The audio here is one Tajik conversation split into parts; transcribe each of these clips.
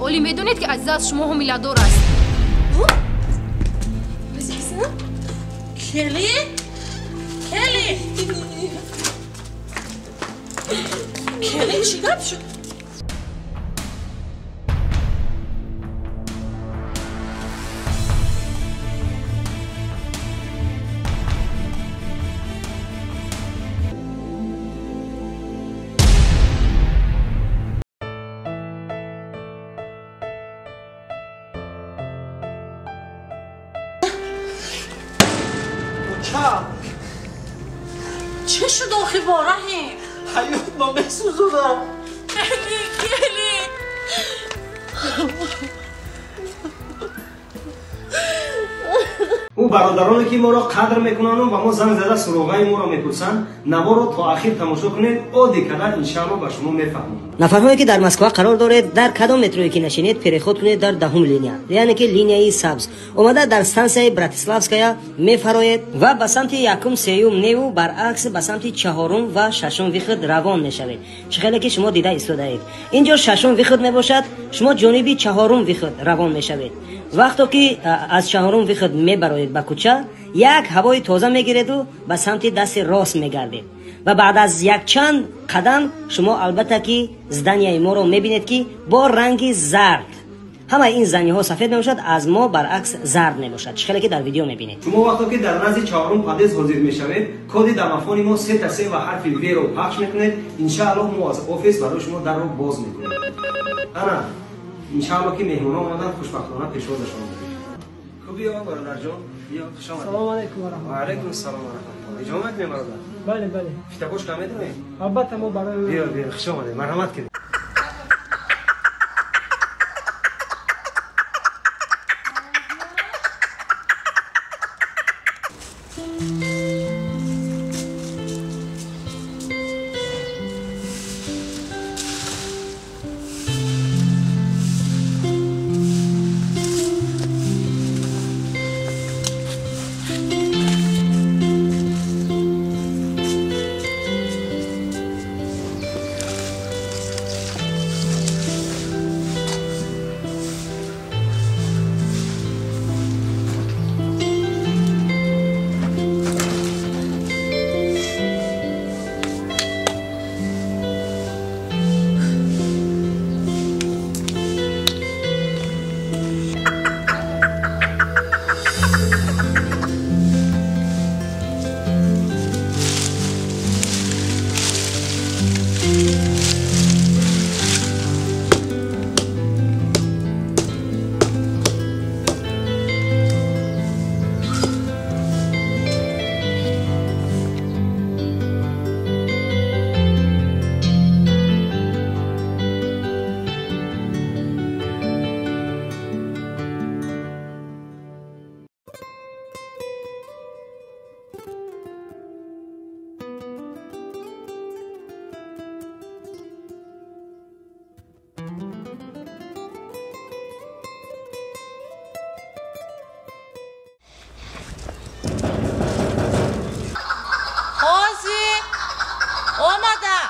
ولی میدونید که عزیز شما حامله‌دار است. کلی؟ کلی چی گپ شد؟ چه شد آخی با رحیم؟ حیات ما بسوزونم. کلی او برادرانی که ما را قدر میکنند و ما زنگ زده سراغای ما را میپرسند نما را تا آخر تماشا کنید عادی کردن انشاءالله به شما میفهمیم. نفرهایی که در مسکو قرار دارید در کدام مترویی که نشینید پیشخود کنید در دهم لینیا، یعنی که لینیای سبز اومده در استانسیای براتیسلافسکایا میفراید و به سمت یکم سیوم نیو برعکس به سمت چهارم و ششم ویخد روان میشوید. خیلی که شما دیده ایستاده اید اینجا ششم ویخد میباشد، شما جانبی چهارم ویخد روان میشوید. وقتی که از چهارم ویخد میبراید به کوچه یک هوای تازه میگیرید و به سمت دست راست میگردید و بعد از یک چند قدم شما البته که زدنیای ما رو میبینید که با رنگ زرد، همه این زنی ها سفید میباشد، از ما برعکس زرد میباشد. خیلی که در ویدیو میبینید. شما وقتی که در نزد چهارم پادیز حاضر میشوید کد دمافون ما 3 تا 3 و حرف وی رو پخش میکنید. انشاءالله ما از آفیس برای شما در رو باز میکنیم. انا انشاءالله که مهمونا اومدن خوشبختانه پیشواز شما بدید. خوبی آقا برادر جان؟ بیا خوش آمدید. سلام علیکم و رحمت الله. و علیکم السلام و رحمت الله. اجازه میدید برادر؟ بله. فیتاگوش کم میدونی؟ البته ما برای بیا خوش آمدید. مرحمت کنید. حاضی آمدم.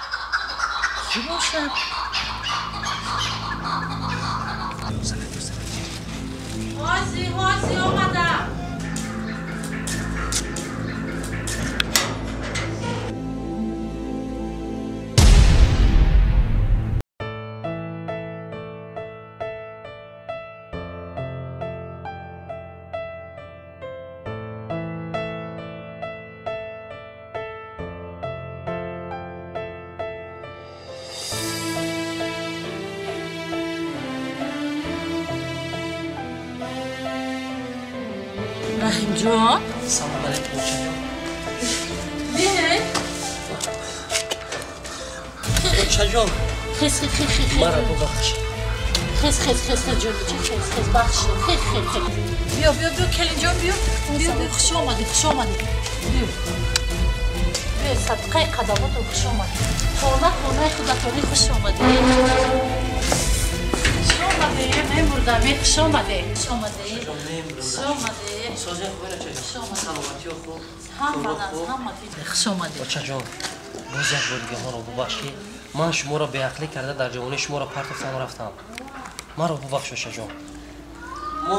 رحیم جان سلام علیکم. بیه بچه جان خیز مرا ببخش. خیز جان خیز بخش خیز بیا کلی جان بیا خوش آمدی بیا صدقه قدمات خوش آمدی. خانه خودتانی خوش آمدی. نمیردم. خوش آمده. سازه خوبه نچه؟ سلامتی و خوب؟ خوش آمده. بچه جان باز یک بار دیگه ما رو ببخشی. من شما را به عقلی کرده در جوانی شما را پرت و رفتم. маро бубахш ошаҷон. мо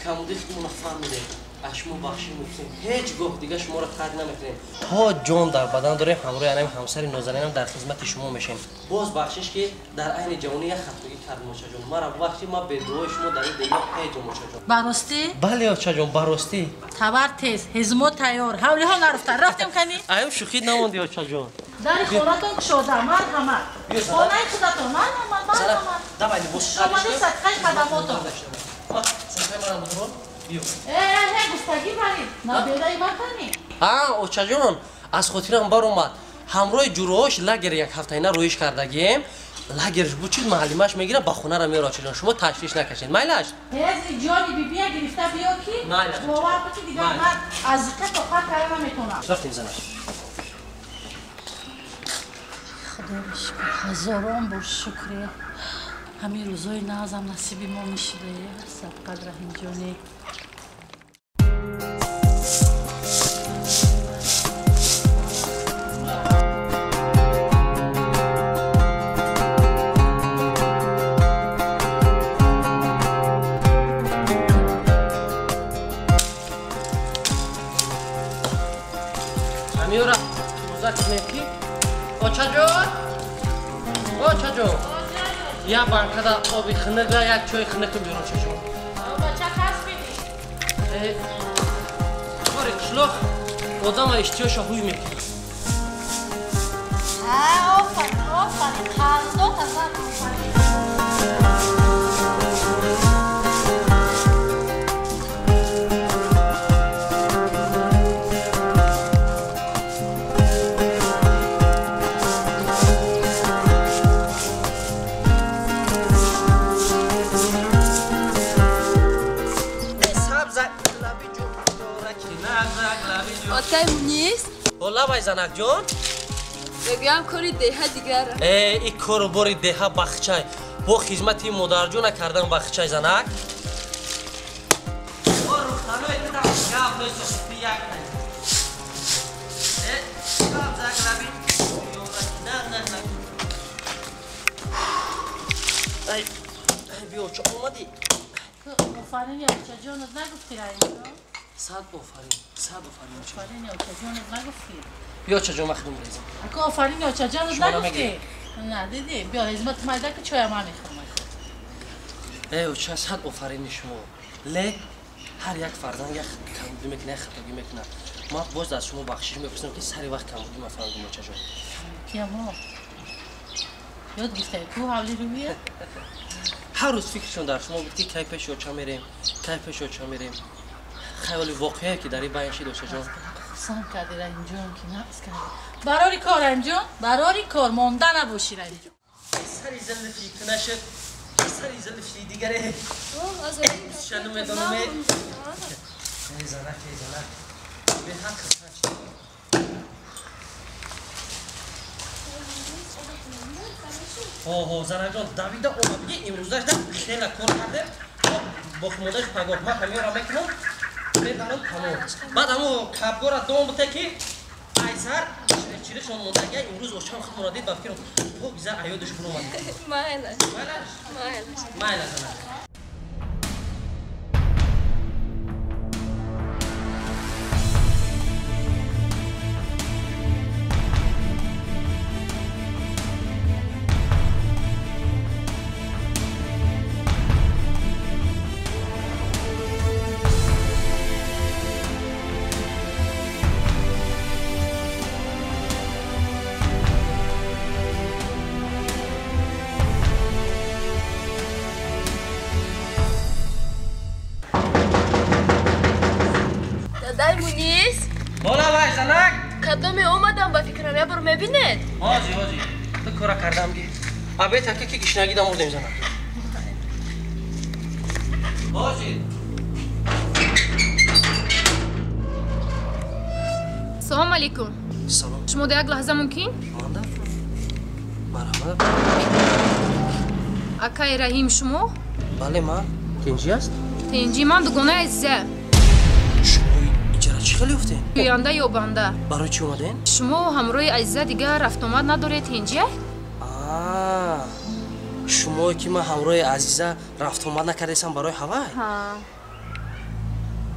камудихтимон фаҳмидем. ашмо бахшӣ мекунем. ҳеҷ гоҳ дига шуморо тарк намекунем. То ҷон дар бадан дорем, ҳамроҳи анам ҳамсари нозанинам дар хизмати шумо мешем. боз бахшиш ки дар айни ҷавонӣ як хатогӣ кардем ошаҷон. мара бубахшӣ, ман бедуои шумо дар ин дунё ҳеҷом ошаҷон. баростӣ бале ошаҷон, баростӣ. табар тез ҳизмо тайёр ҳавлиҳо нарафтан рафтем кани аю шӯхӣ намонди ошаҷон. дари хонатон кушода марҳамат хонаи худатон марҳамат марҳамат давай либос омади садқаи қадамотон садқаи манам бузург биё. густагӣ баред набедаи макани ошаҷон, аз хотирам баромад. ҳамроҳи ҷуроҳош лагер як ҳафтаина рӯиш кардагием. лагерш бучид маълимааш мегира ба хонара меёр ошаҷон. шумо ташвиш накашед. майлаш? ҳези ҷони бибия гирифта биё ки Майла. бовар кунӣ дигар ман аз ика тоқат кара наметонам рафтем занаш. худоро шукр ҳазорон бор шукре ҳамин рӯзои назам насиби мо мешуда сабқадр раҳимҷоне амиёра тузак меки. очаҷон, очаҷон. як банкада оби хинага, як чои хинаки биёр очаҷон. бача кас бидӣ кори қишлоқ одама иштиёша ҳуй мекунад. офарин офарин қалдот азан офарин Отай Муниз олавай занакҷон. мегӯям кори деҳа дигар ин кору бори деҳа бахчай бо хизмати модарҷона кардан бахчай занак. биё чо омадӣ. офарин ёчаҷонот нагуфти раиҷон сад офарин, сад офарин. офарин ёчаҷонот нагуфти биё чаҷон махдум резам. ака офарин ёчаҷонот Шумо нагуфти намегӯед? на диди биё хизмати майда ки чояма мехӯрмад оча сад офарини шумо. ле ҳар як фарзанд як камбудӣ мекунад, як хатогӣ мекунад. ман боз аз шумо бахшиш мепурсам ки сари вақт камбудӣ мафаҳмидум очаҷон. киямо ёд гифтаи ку ҳавли рӯия ҳар рӯз фикршон дар шумо буд ки кай пеши оча мерем, кай пеши оча мерем. хаёли воқеае ки дар ин байн шид очаҷон. сан кардӣ раимҷон ки нақс кардӣ барори кор раимҷон барори кор монда набошӣ раимҷон сари зилфи тунашид сари зилфи дигаре шану медонаме занак занак беҳақ хисмат занакҷон давида омадги имрӯзаш да хела кор кардем бо химодаш пагоҳ ма ҳамёра мекунам мебарам тамом баъд ҳамо кабгора дом буте ки айсар чиришон мондаги имрӯз очам худ мурадид ба фикрам погизар аёдаш буромад Майлаш майла занак Дадай Муниз болавай занак кадоме омадам ба фикрам ябор мебинед ҳози ту кора кардамги абе така ки гишнагидам ордем занак ҳози салом алейкум салом шумо да як лаҳза мумкин манда марҳамат акаи раҳим шумо бале ман тинҷи аст тинҷи ман дугонаи азиза шумо иҷара чӣ хел ёфтем гӯянда ё банда барои чӣ омадем шумо ҳамроҳи азиза дигар рафтомад надоред тинҷи шумо ки ман ҳамроҳи азиза рафтомад накардесам барои ҳавай? ҳа.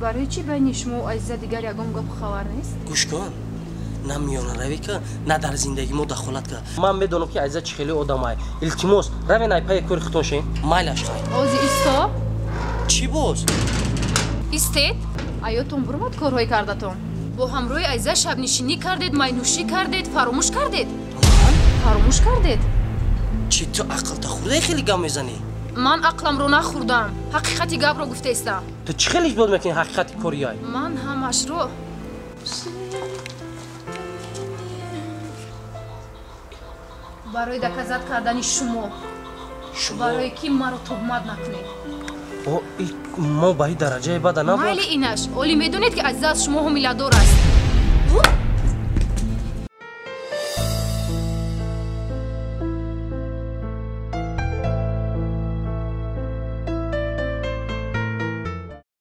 Барои чӣ байни шумо ва Азиза дигар ягон гап хабар нест? гӯш кун, на миёнаравӣ ка, на дар зиндагии мо дахолат ка. Ман медонам ки Азиза чӣ хеле одамай. Илтимос, равен ай паи кори худтон шин. Майлаш хай. Ози исто? Чӣ боз? Истед? Аётон бурмад корҳои кардатон. Бо ҳамроҳи Азиза шабнишинӣ кардед, майнӯшӣ кардед, фаромӯш кардед. Фаромӯш кардед? Чӣ ту ақлта хурдаи хеле гап мезанӣ? Ман ақламро нахӯрдам. Ҳақиқати гапро гуфтаистам. Ту чӣ хеле исбот мекунӣ ҳақиқати корияй? Ман ҳамашро барои доказат кардани шумо. Барое ки маро тухмат накунед. Мо ба ин дараҷаи бада набод. Майли инаш, оли медонед ки Азиза аз шумо ҳомиладор аст.